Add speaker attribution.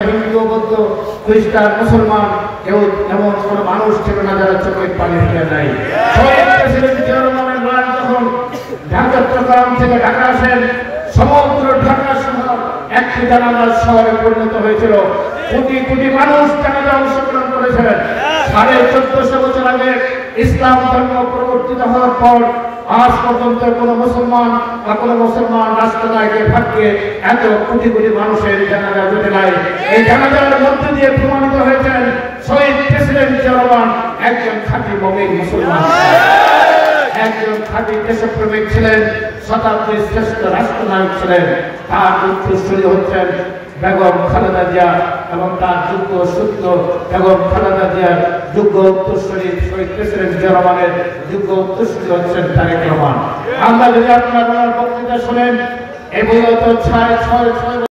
Speaker 1: হিন্দু বৌদ্ধ খ্রিস্টান মুসলমান কেউ এমন কোন মানুষ ছিল না যারা চোখের পানি ফেলে নাই। প্রেসিডেন্ট জিয়া রহমানের লড়াই যখন ঢাকা চট্টগ্রাম থেকে ঢাকা আসেন, সমগ্র ঢাকা শহর একটি জানাজার শহরে পরিণত হয়েছিল। কোটি কোটি মানুষ জানাজা অংশগ্রহণ করেছিলেন। 1450 বছর আগে ইসলাম ধর্ম প্রবর্তিত হওয়ার পর আজ পর্যন্ত কোনো মুসলমান বা কোনো মুসলমান রাষ্ট্রনায়কের ভাগ্যে এত কোটি কোটি মানুষের জানাজা জুটে নাই। এই জানাজার মধ্য দিয়ে প্রমাণিত হয়েছেন শহীদ প্রেসিডেন্ট জিয়া রহমান একজন খাঁটি মুমিন মুসলমান, একজন খাঁটি দেশপ্রেমিক ছিলেন, শতাব্দীর শ্রেষ্ঠ রাষ্ট্রনায়ক ছিলেন। তার উত্তরসূরি হচ্ছেন বেগম খালেদা জিয়া এবং তার যোগ্য সূত্র বেগম খালেদা জিয়ার যোগ্য উত্তরসূরি শহীদ প্রেসিডেন্ট জিয়া রহমানের যোগ্য উত্তরসূরি হচ্ছেন তারেক রহমান। আমরা যদি আপনারা বক্তৃতা শোনেন, এই বিগত 6